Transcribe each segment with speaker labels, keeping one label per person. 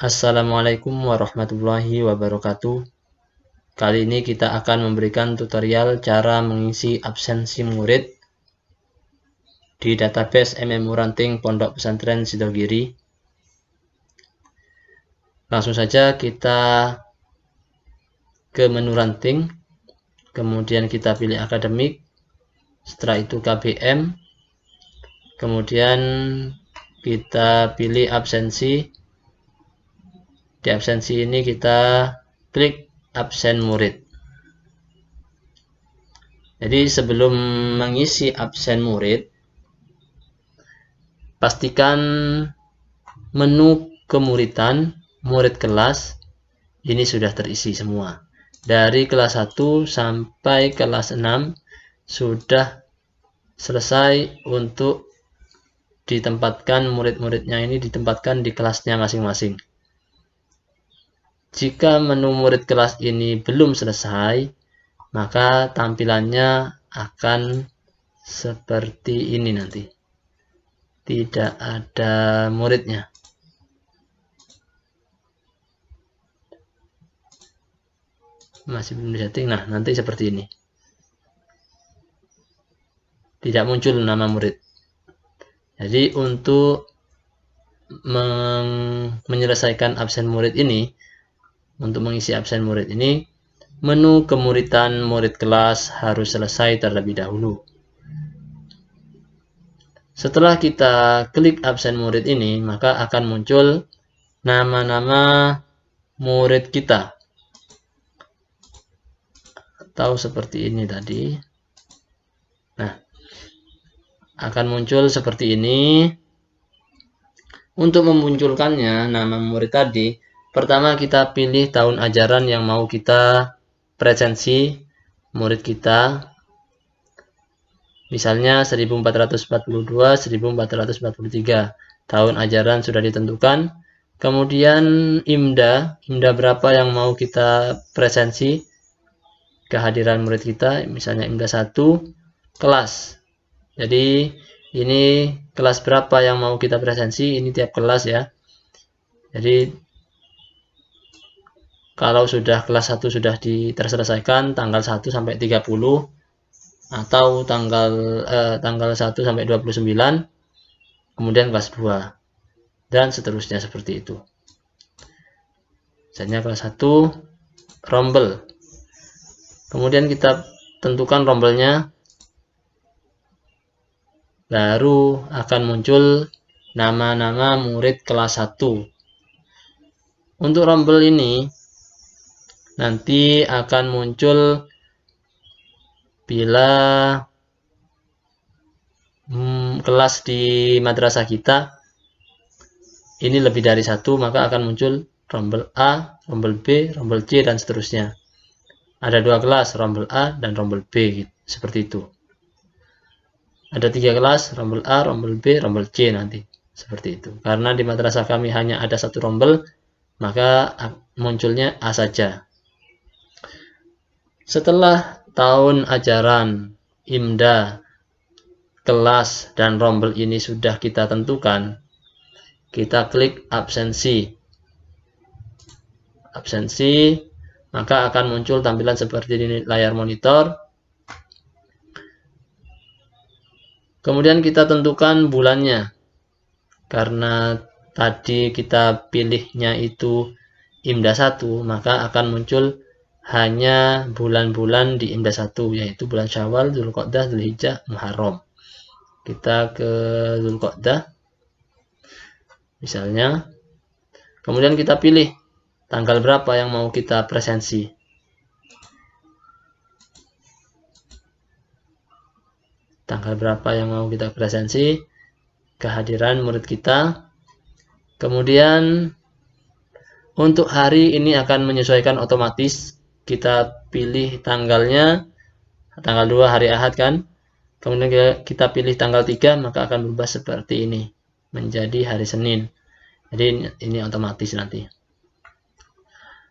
Speaker 1: Assalamualaikum warahmatullahi wabarakatuh. Kali ini kita akan memberikan tutorial cara mengisi absensi murid di database MMU Ranting Pondok Pesantren Sidogiri. Langsung saja kita ke menu ranting, kemudian kita pilih akademik, setelah itu KBM, kemudian kita pilih absensi. Di absensi ini kita klik absen murid. Jadi sebelum mengisi absen murid, pastikan menu kemuridan murid kelas ini sudah terisi semua. Dari kelas 1 sampai kelas 6 sudah selesai untuk ditempatkan murid-muridnya ini ditempatkan di kelasnya masing-masing. Jika menu murid kelas ini belum selesai, maka tampilannya akan seperti ini nanti. Tidak ada muridnya. Masih belum disetting. Nah, nanti seperti ini. Tidak muncul nama murid. Jadi untuk menyelesaikan absen murid ini, untuk mengisi absen murid ini, menu kemuridan murid kelas harus selesai terlebih dahulu. Setelah kita klik absen murid ini, maka akan muncul nama-nama murid kita. Atau seperti ini tadi. Nah, akan muncul seperti ini. Untuk memunculkannya nama murid tadi, pertama kita pilih tahun ajaran yang mau kita presensi murid kita. Misalnya 1442, 1443. Tahun ajaran sudah ditentukan. Kemudian IMDA berapa yang mau kita presensi kehadiran murid kita, misalnya IMDA 1, kelas. Jadi ini kelas berapa yang mau kita presensi, ini tiap kelas ya. Jadi kalau sudah kelas 1 sudah terselesaikan tanggal 1 sampai 30 atau tanggal 1 sampai 29, kemudian kelas 2 dan seterusnya seperti itu. Misalnya kelas 1 rombel. Kemudian kita tentukan rombelnya, baru akan muncul nama-nama murid kelas 1. Untuk rombel ini nanti akan muncul bila kelas di madrasah kita ini lebih dari 1, maka akan muncul rombel A, rombel B, rombel C, dan seterusnya. Ada 2 kelas, rombel A dan rombel B, seperti itu. Ada 3 kelas, rombel A, rombel B, rombel C nanti, seperti itu. Karena di madrasah kami hanya ada 1 rombel, maka munculnya A saja. Setelah tahun ajaran, IMDA, kelas, dan rombel ini sudah kita tentukan, kita klik absensi. Absensi, maka akan muncul tampilan seperti ini layar monitor. Kemudian kita tentukan bulannya. Karena tadi kita pilihnya itu IMDA 1, maka akan muncul hanya bulan-bulan di IMDA 1, yaitu bulan Syawal, Dzulqa'dah, Dzulhijjah, Muharram. Kita ke Dzulqa'dah misalnya. Kemudian kita pilih tanggal berapa yang mau kita presensi. Tanggal berapa yang mau kita presensi kehadiran murid kita. Kemudian untuk hari ini akan menyesuaikan otomatis. Kita pilih tanggalnya, tanggal 2 hari Ahad kan. Kemudian kita pilih tanggal 3, maka akan berubah seperti ini, menjadi hari Senin. Jadi ini otomatis nanti.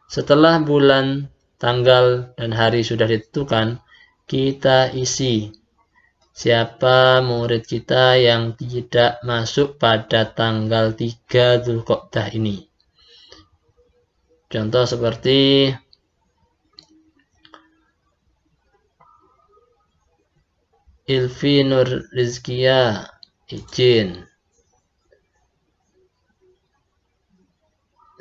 Speaker 1: Setelah bulan, tanggal, dan hari sudah ditentukan, kita isi siapa murid kita yang tidak masuk pada tanggal 3 Dzulqa'dah ini. Contoh seperti Ilfi Nur Rizkia izin,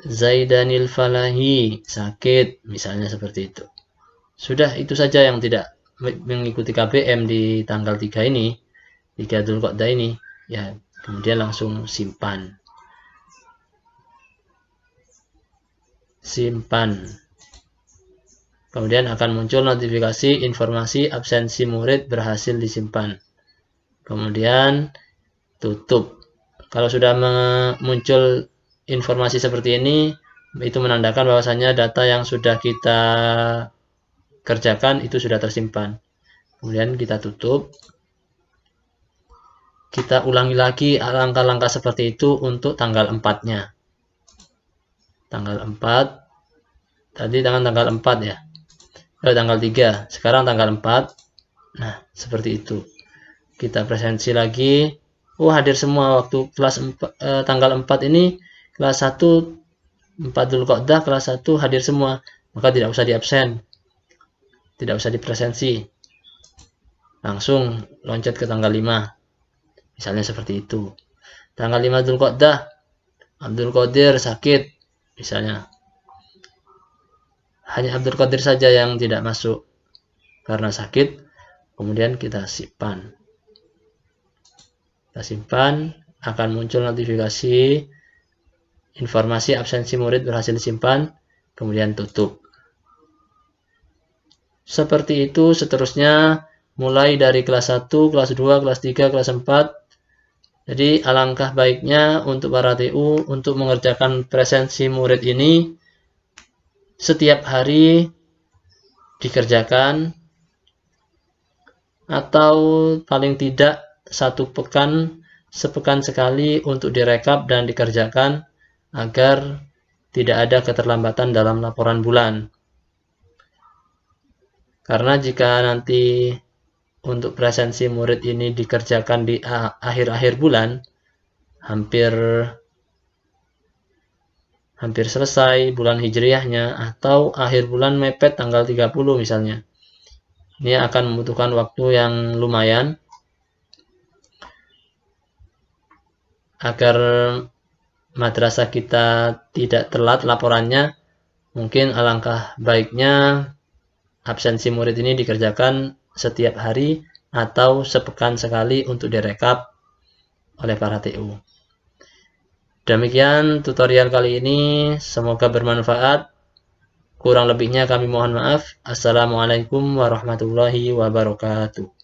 Speaker 1: Zaidanil Falahi sakit, misalnya seperti itu. Sudah, itu saja yang tidak mengikuti KBM di tanggal 3 ini, 3 Dzulqa'dah ini, ya kemudian langsung simpan. Kemudian akan muncul notifikasi informasi absensi murid berhasil disimpan. Kemudian tutup. Kalau sudah muncul informasi seperti ini, itu menandakan bahwasanya data yang sudah kita kerjakan itu sudah tersimpan. Kemudian kita tutup. Kita ulangi lagi langkah-langkah seperti itu untuk tanggal 4-nya. Tanggal 4, tadi tanggal 4 ya. Tanggal 3, sekarang tanggal 4. Nah, seperti itu. Kita presensi lagi. Hadir semua waktu kelas 4, tanggal 4 ini, kelas 1, 4 Dzulqa'dah, kelas 1 hadir semua. Maka tidak usah di absen. Tidak usah dipresensi. Langsung loncat ke tanggal 5. Misalnya seperti itu. Tanggal 5 Dzulqa'dah, Abdul Qadir sakit. Misalnya. Hanya Abdul Qadir saja yang tidak masuk karena sakit. Kemudian kita simpan. Kita simpan, akan muncul notifikasi informasi absensi murid berhasil disimpan, kemudian tutup. Seperti itu seterusnya, mulai dari kelas 1, kelas 2, kelas 3, kelas 4. Jadi alangkah baiknya untuk para TU untuk mengerjakan presensi murid ini setiap hari dikerjakan, atau paling tidak sepekan sekali untuk direkap dan dikerjakan agar tidak ada keterlambatan dalam laporan bulan. Karena jika nanti untuk presensi murid ini dikerjakan di akhir-akhir bulan, hampir selesai bulan hijriahnya, atau akhir bulan mepet tanggal 30 misalnya. Ini akan membutuhkan waktu yang lumayan agar madrasah kita tidak telat laporannya. Mungkin alangkah baiknya absensi murid ini dikerjakan setiap hari atau sepekan sekali untuk direkap oleh para TU. Demikian tutorial kali ini, semoga bermanfaat. Kurang lebihnya kami mohon maaf. Assalamualaikum warahmatullahi wabarakatuh.